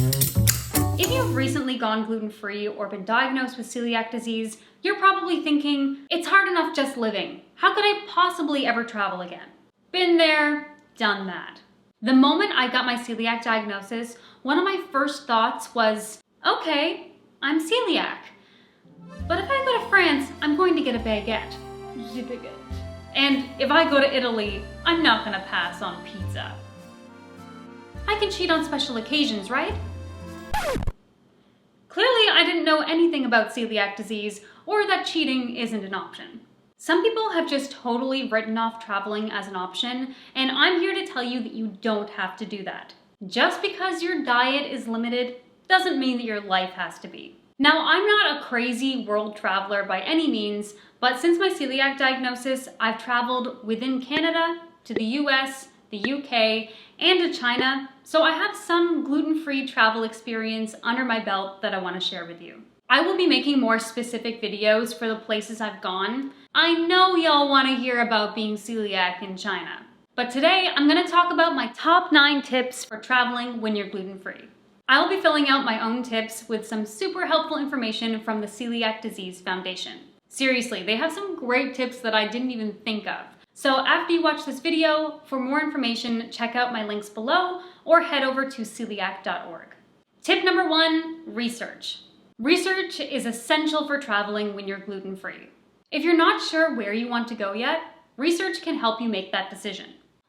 If you've recently gone gluten-free or been diagnosed with celiac disease, you're probably thinking, it's hard enough just living. How could I possibly ever travel again? Been there, done that. The moment I got my celiac diagnosis, one of my first thoughts was, okay, I'm celiac. But if I go to France, I'm going to get a baguette. And if I go to Italy, I'm not gonna pass on pizza. I can cheat on special occasions, right? Clearly, I didn't know anything about celiac disease or that cheating isn't an option. Some people have just totally written off traveling as an option, and I'm here to tell you that you don't have to do that. Just because your diet is limited doesn't mean that your life has to be. Now, I'm not a crazy world traveler by any means, but since my celiac diagnosis, I've traveled within Canada, to the US, the UK, and to China, so I have some gluten-free travel experience under my belt that I want to share with you. I will be making more specific videos for the places I've gone. I know y'all want to hear about being celiac in China, but today I'm going to talk about my top 9 tips for traveling when you're gluten-free. I'll be filling out my own tips with some super helpful information from the Celiac Disease Foundation. Seriously, they have some great tips that I didn't even think of. So after you watch this video, for more information, check out my links below or head over to celiac.org. Tip number 1, research. Research is essential for traveling when you're gluten-free. If you're not sure where you want to go yet, research can help you make that decision.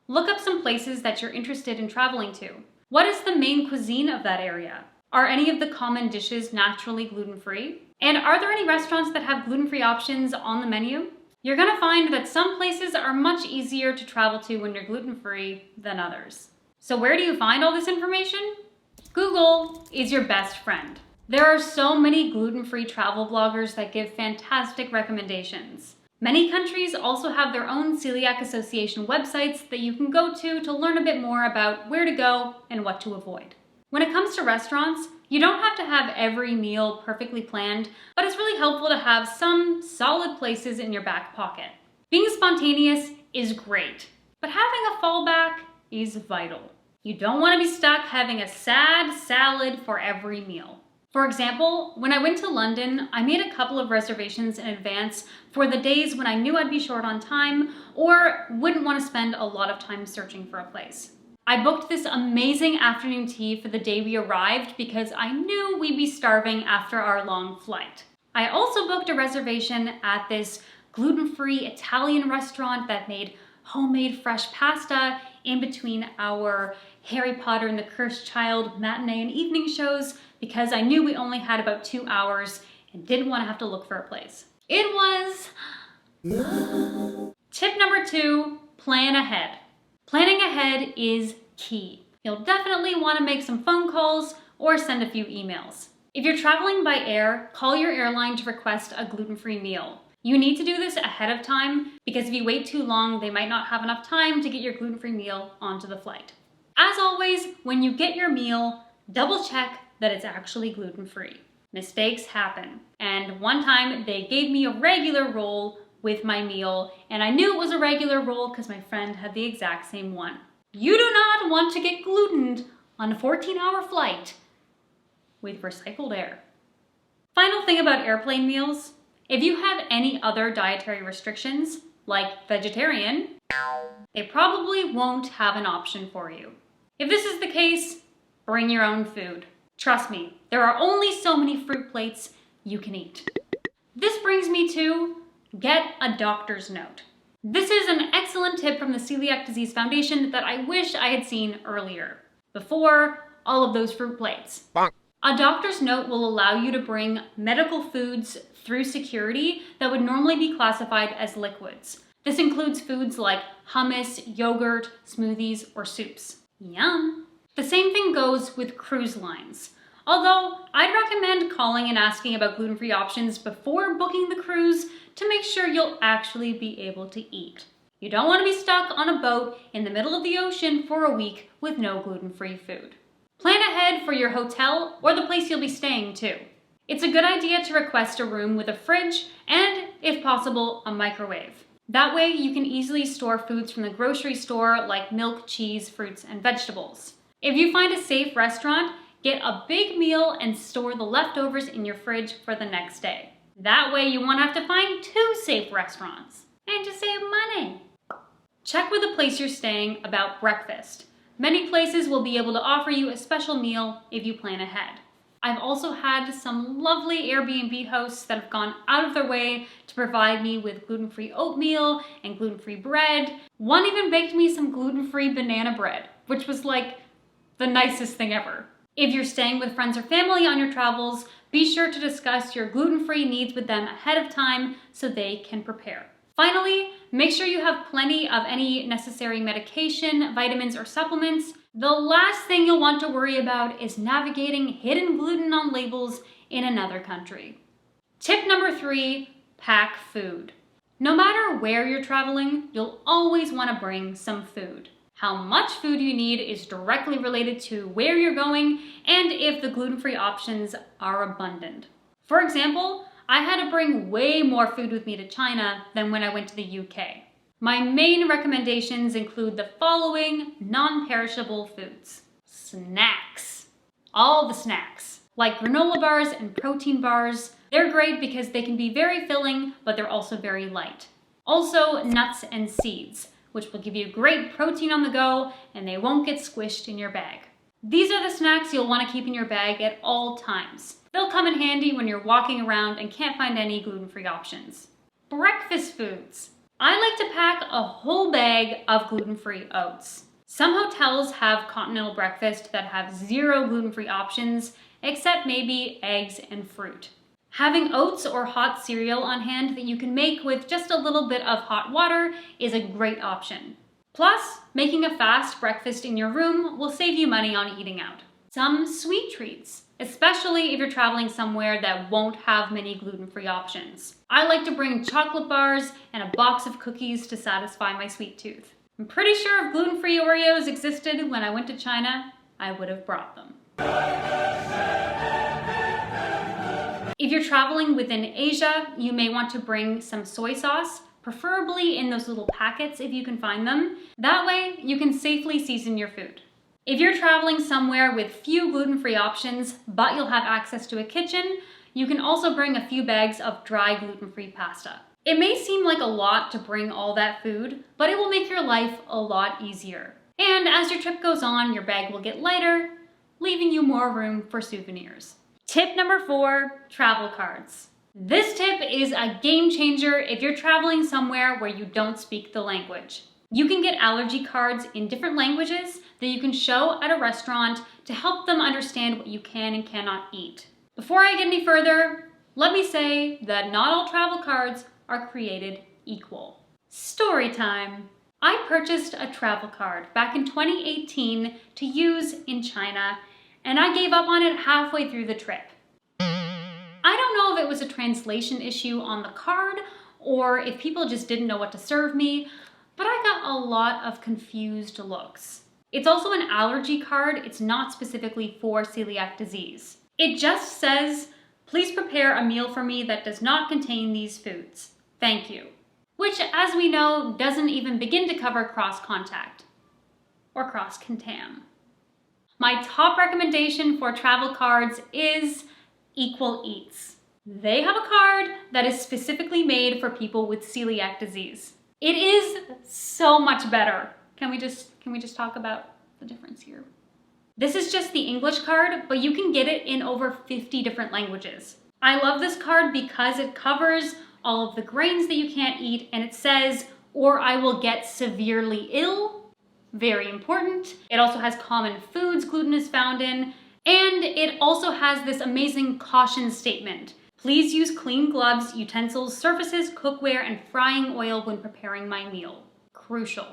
Look up some places that you're interested in traveling to. What is the main cuisine of that area? Are any of the common dishes naturally gluten-free? And are there any restaurants that have gluten-free options on the menu? You're gonna find that some places are much easier to travel to when you're gluten-free than others. So where do you find all this information? Google is your best friend. There are so many gluten-free travel bloggers that give fantastic recommendations. Many countries also have their own Celiac Association websites that you can go to learn a bit more about where to go and what to avoid. When it comes to restaurants, you don't have to have every meal perfectly planned, but it's really helpful to have some solid places in your back pocket. Being spontaneous is great, but having a fallback is vital. You don't want to be stuck having a sad salad for every meal. For example, when I went to London, I made a couple of reservations in advance for the days when I knew I'd be short on time or wouldn't want to spend a lot of time searching for a place. I booked this amazing afternoon tea for the day we arrived because I knew we'd be starving after our long flight. I also booked a reservation at this gluten-free Italian restaurant that made homemade fresh pasta in between our Harry Potter and the Cursed Child matinee and evening shows because I knew we only had about 2 hours and didn't want to have to look for a place. It was... Tip number 2, plan ahead. Planning ahead is key. You'll definitely want to make some phone calls or send a few emails. If you're traveling by air, call your airline to request a gluten-free meal. You need to do this ahead of time because if you wait too long, they might not have enough time to get your gluten-free meal onto the flight. As always, when you get your meal, double check that it's actually gluten-free. Mistakes happen. And one time they gave me a regular roll with my meal, and I knew it was a regular roll because my friend had the exact same one. You do not want to get glutened on a 14-hour flight with recycled air. Final thing about airplane meals, if you have any other dietary restrictions, like vegetarian, they probably won't have an option for you. If this is the case, bring your own food. Trust me, there are only so many fruit plates you can eat. This brings me to get a doctor's note. This is an excellent tip from the Celiac Disease Foundation that I wish I had seen earlier, before all of those fruit plates. Bonk. A doctor's note will allow you to bring medical foods through security that would normally be classified as liquids. This includes foods like hummus, yogurt, smoothies, or soups. Yum! The same thing goes with cruise lines. Although, I'd recommend calling and asking about gluten-free options before booking the cruise to make sure you'll actually be able to eat. You don't want to be stuck on a boat in the middle of the ocean for a week with no gluten-free food. Plan ahead for your hotel or the place you'll be staying too. It's a good idea to request a room with a fridge and, if possible, a microwave. That way you can easily store foods from the grocery store like milk, cheese, fruits, and vegetables. If you find a safe restaurant, Get a big meal and store the leftovers in your fridge for the next day. That way you won't have to find 2 safe restaurants. And to save money. Check with the place you're staying about breakfast. Many places will be able to offer you a special meal if you plan ahead. I've also had some lovely Airbnb hosts that have gone out of their way to provide me with gluten-free oatmeal and gluten-free bread. One even baked me some gluten-free banana bread, which was like the nicest thing ever. If you're staying with friends or family on your travels, be sure to discuss your gluten-free needs with them ahead of time so they can prepare. Finally, make sure you have plenty of any necessary medication, vitamins, or supplements. The last thing you'll want to worry about is navigating hidden gluten on labels in another country. Tip number 3, pack food. No matter where you're traveling, you'll always want to bring some food. How much food you need is directly related to where you're going and if the gluten-free options are abundant. For example, I had to bring way more food with me to China than when I went to the UK. My main recommendations include the following non-perishable foods. Snacks. All the snacks, like granola bars and protein bars. They're great because they can be very filling, but they're also very light. Also, nuts and seeds, which will give you great protein on the go and they won't get squished in your bag. These are the snacks you'll want to keep in your bag at all times. They'll come in handy when you're walking around and can't find any gluten-free options. Breakfast foods. I like to pack a whole bag of gluten-free oats. Some hotels have continental breakfast that have 0 gluten-free options, except maybe eggs and fruit. Having oats or hot cereal on hand that you can make with just a little bit of hot water is a great option. Plus, making a fast breakfast in your room will save you money on eating out. Some sweet treats, especially if you're traveling somewhere that won't have many gluten-free options. I like to bring chocolate bars and a box of cookies to satisfy my sweet tooth. I'm pretty sure if gluten-free Oreos existed when I went to China, I would have brought them. If you're traveling within Asia, you may want to bring some soy sauce, preferably in those little packets if you can find them. That way, you can safely season your food. If you're traveling somewhere with few gluten-free options, but you'll have access to a kitchen, you can also bring a few bags of dry gluten-free pasta. It may seem like a lot to bring all that food, but it will make your life a lot easier. And as your trip goes on, your bag will get lighter, leaving you more room for souvenirs. Tip number 4, travel cards. This tip is a game changer if you're traveling somewhere where you don't speak the language. You can get allergy cards in different languages that you can show at a restaurant to help them understand what you can and cannot eat. Before I get any further, let me say that not all travel cards are created equal. Story time. I purchased a travel card back in 2018 to use in China, and I gave up on it halfway through the trip. I don't know if it was a translation issue on the card or if people just didn't know what to serve me, but I got a lot of confused looks. It's also an allergy card. It's not specifically for celiac disease. It just says, please prepare a meal for me that does not contain these foods. Thank you. Which, as we know, doesn't even begin to cover cross-contact or cross-contam. My top recommendation for travel cards is Equal Eats. They have a card that is specifically made for people with celiac disease. It is so much better. Can we just talk about the difference here? This is just the English card, but you can get it in over 50 different languages. I love this card because it covers all of the grains that you can't eat, and it says, or I will get severely ill. Very important. It also has common foods gluten is found in, and it also has this amazing caution statement. Please use clean gloves, utensils, surfaces, cookware, and frying oil when preparing my meal. Crucial.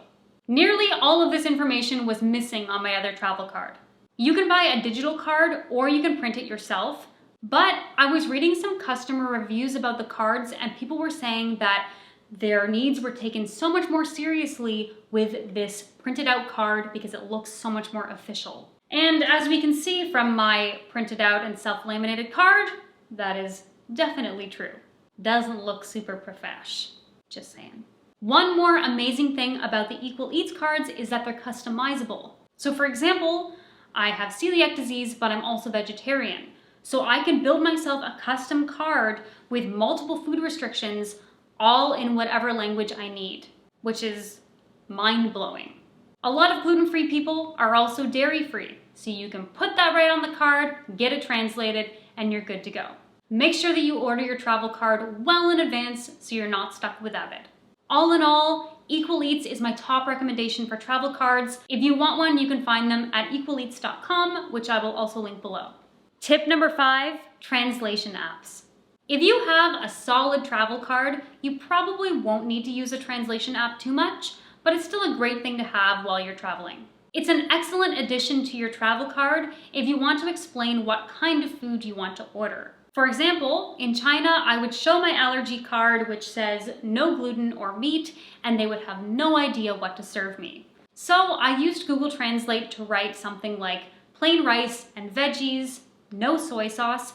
Nearly all of this information was missing on my other travel card. You can buy a digital card or you can print it yourself, but I was reading some customer reviews about the cards and people were saying that their needs were taken so much more seriously with this printed out card because it looks so much more official. And as we can see from my printed out and self-laminated card, that is definitely true. Doesn't look super profesh, just saying. One more amazing thing about the Equal Eats cards is that they're customizable. So for example, I have celiac disease, but I'm also vegetarian. So I can build myself a custom card with multiple food restrictions, all in whatever language I need, which is mind-blowing. A lot of gluten-free people are also dairy-free, so you can put that right on the card, get it translated, and you're good to go. Make sure that you order your travel card well in advance so you're not stuck without it. All in all, Equal Eats is my top recommendation for travel cards. If you want one, you can find them at equaleats.com, which I will also link below. Tip number 5, translation apps. If you have a solid travel card, you probably won't need to use a translation app too much, but it's still a great thing to have while you're traveling. It's an excellent addition to your travel card if you want to explain what kind of food you want to order. For example, in China, I would show my allergy card which says no gluten or meat, and they would have no idea what to serve me. So I used Google Translate to write something like plain rice and veggies, no soy sauce,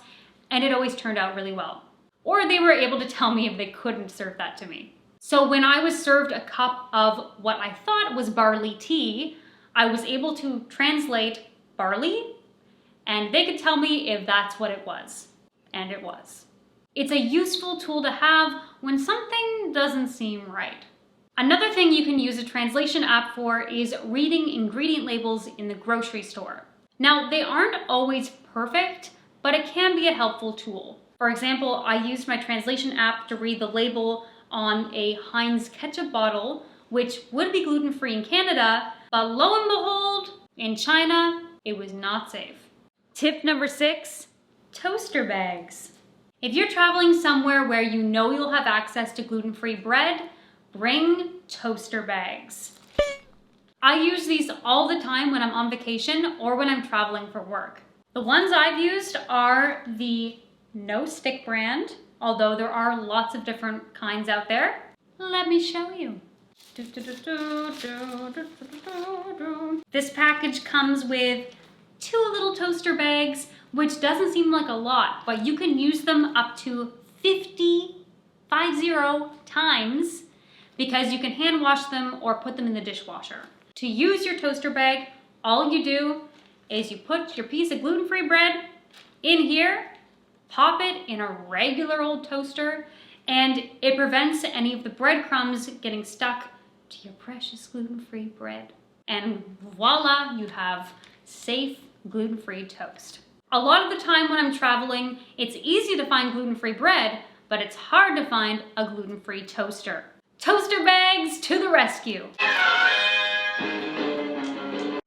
and it always turned out really well. Or they were able to tell me if they couldn't serve that to me. So when I was served a cup of what I thought was barley tea, I was able to translate barley, and they could tell me if that's what it was. And it was. It's a useful tool to have when something doesn't seem right. Another thing you can use a translation app for is reading ingredient labels in the grocery store. Now, they aren't always perfect, but it can be a helpful tool. For example, I used my translation app to read the label on a Heinz ketchup bottle, which would be gluten-free in Canada, but lo and behold, in China, it was not safe. Tip number 6, toaster bags. If you're traveling somewhere where you know you'll have access to gluten-free bread, bring toaster bags. I use these all the time when I'm on vacation or when I'm traveling for work. The ones I've used are the No Stick brand, although there are lots of different kinds out there. Let me show you. This package comes with 2 little toaster bags, which doesn't seem like a lot, but you can use them up to 50 times because you can hand wash them or put them in the dishwasher. To use your toaster bag, all you do is you put your piece of gluten-free bread in here, pop it in a regular old toaster, and it prevents any of the breadcrumbs getting stuck to your precious gluten-free bread. And voila, you have safe gluten-free toast. A lot of the time when I'm traveling, it's easy to find gluten-free bread, but it's hard to find a gluten-free toaster. Toaster bags to the rescue.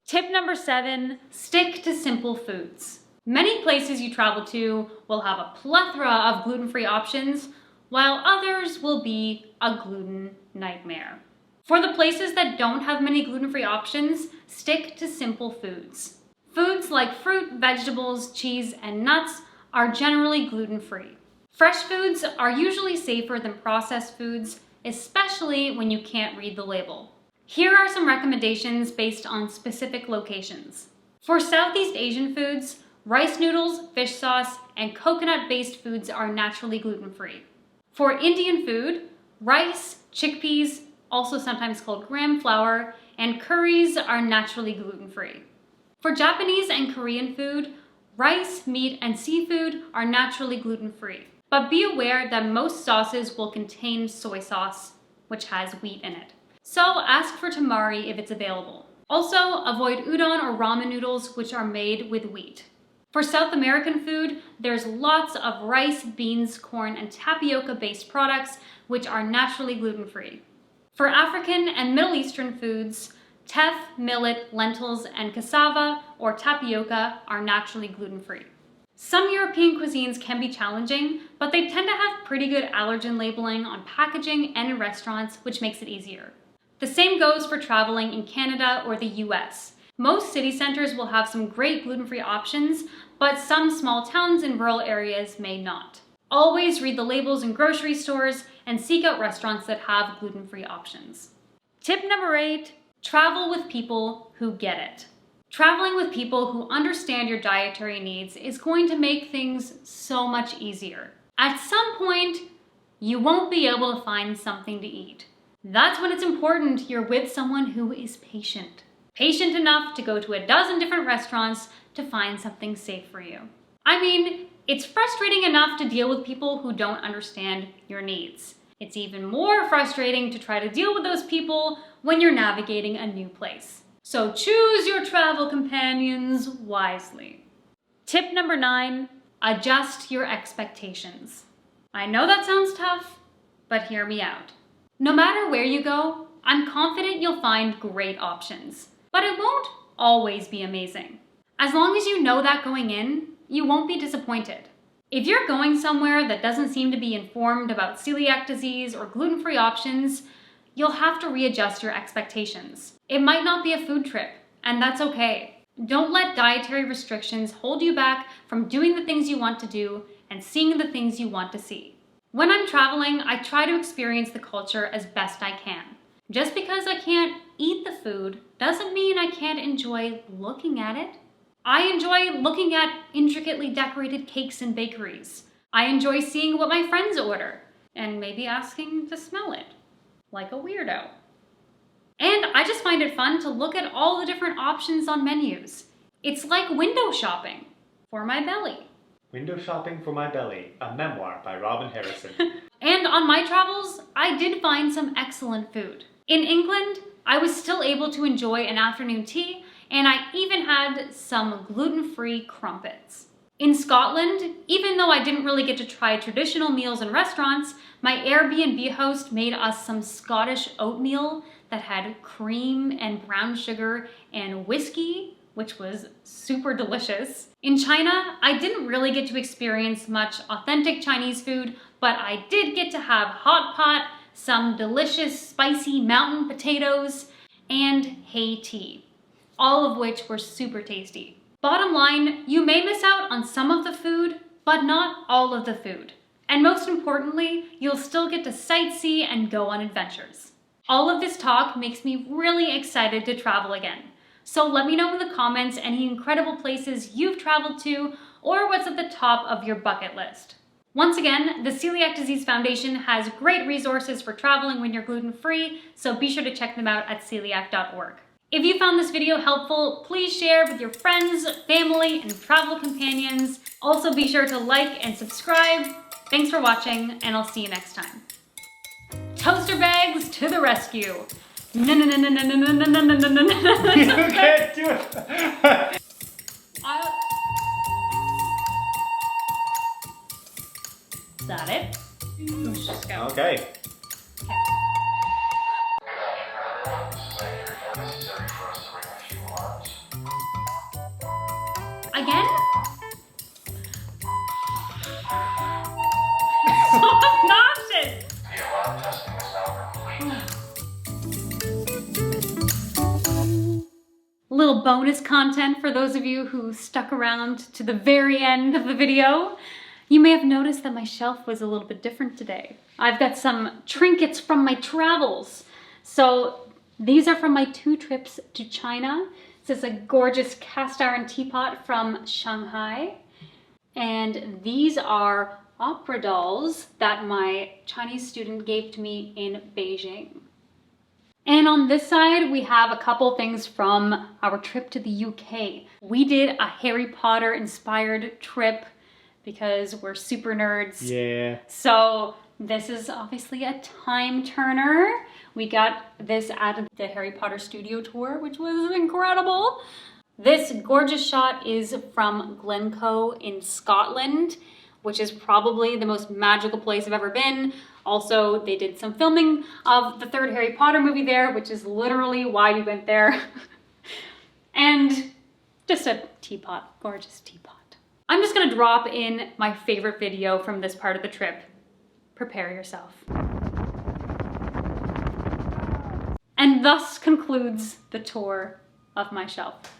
Tip number 7, stick to simple foods. Many places you travel to will have a plethora of gluten-free options, while others will be a gluten nightmare. For the places that don't have many gluten-free options, stick to simple foods. Foods like fruit, vegetables, cheese, and nuts are generally gluten-free. Fresh foods are usually safer than processed foods, especially when you can't read the label. Here are some recommendations based on specific locations. For Southeast Asian foods, rice noodles, fish sauce, and coconut-based foods are naturally gluten-free. For Indian food, rice, chickpeas, also sometimes called gram flour, and curries are naturally gluten-free. For Japanese and Korean food, rice, meat, and seafood are naturally gluten-free. But be aware that most sauces will contain soy sauce, which has wheat in it. So ask for tamari if it's available. Also, avoid udon or ramen noodles, which are made with wheat. For South American food, there's lots of rice, beans, corn, and tapioca-based products, which are naturally gluten-free. For African and Middle Eastern foods, teff, millet, lentils, and cassava or tapioca are naturally gluten-free. Some European cuisines can be challenging, but they tend to have pretty good allergen labeling on packaging and in restaurants, which makes it easier. The same goes for traveling in Canada or the US. Most city centers will have some great gluten-free options, but some small towns and rural areas may not. Always read the labels in grocery stores and seek out restaurants that have gluten-free options. Tip number 8, travel with people who get it. Traveling with people who understand your dietary needs is going to make things so much easier. At some point, you won't be able to find something to eat. That's when it's important you're with someone who is patient. patient enough to go to a dozen different restaurants to find something safe for you. I mean, it's frustrating enough to deal with people who don't understand your needs. It's even more frustrating to try to deal with those people when you're navigating a new place. So choose your travel companions wisely. Tip number 9, adjust your expectations. I know that sounds tough, but hear me out. No matter where you go, I'm confident you'll find great options, but it won't always be amazing. As long as you know that going in, you won't be disappointed. If you're going somewhere that doesn't seem to be informed about celiac disease or gluten-free options, you'll have to readjust your expectations. It might not be a food trip, and that's okay. Don't let dietary restrictions hold you back from doing the things you want to do and seeing the things you want to see. When I'm traveling, I try to experience the culture as best I can. Just because I can't eat the food doesn't mean I can't enjoy looking at it. I enjoy looking at intricately decorated cakes in bakeries. I enjoy seeing what my friends order and maybe asking to smell it, like a weirdo. And I just find it fun to look at all the different options on menus. It's like window shopping for my belly. Window Shopping for My Belly, a memoir by Robin Harrison. And on my travels, I did find some excellent food. In England, I was still able to enjoy an afternoon tea, and I even had some gluten-free crumpets. In Scotland, even though I didn't really get to try traditional meals in restaurants, my Airbnb host made us some Scottish oatmeal that had cream and brown sugar and whiskey, which was super delicious. In China, I didn't really get to experience much authentic Chinese food, but I did get to have hot pot, some delicious spicy mountain potatoes, and Hey tea, all of which were super tasty. Bottom line, you may miss out on some of the food, but not all of the food. And most importantly, you'll still get to sightsee and go on adventures. All of this talk makes me really excited to travel again. So let me know in the comments any incredible places you've traveled to or what's at the top of your bucket list. Once again, the Celiac Disease Foundation has great resources for traveling when you're gluten-free, so be sure to check them out at celiac.org. If you found this video helpful, please share with your friends, family, and travel companions. Also be sure to like and subscribe. Thanks for watching, and I'll see you next time. Toaster bags to the rescue. No, no, no, no, no, no, no, no, no, no, no, no. You can't do it. Is that it? Let's just go. Okay. Again? So obnoxious! Little bonus content for those of you who stuck around to the very end of the video. You may have noticed that my shelf was a little bit different today. I've got some trinkets from my travels. So these are from my 2 trips to China. This is a gorgeous cast iron teapot from Shanghai. And these are opera dolls that my Chinese student gave to me in Beijing. And on this side, we have a couple things from our trip to the UK. We did a Harry Potter inspired trip because we're super nerds. Yeah. So this is obviously a time turner. We got this at the Harry Potter studio tour, which was incredible. This gorgeous shot is from Glencoe in Scotland, which is probably the most magical place I've ever been. Also, they did some filming of the 3rd Harry Potter movie there, which is literally why we went there. And just a teapot, gorgeous teapot. I'm just gonna drop in my favorite video from this part of the trip. Prepare yourself. And thus concludes the tour of my shelf.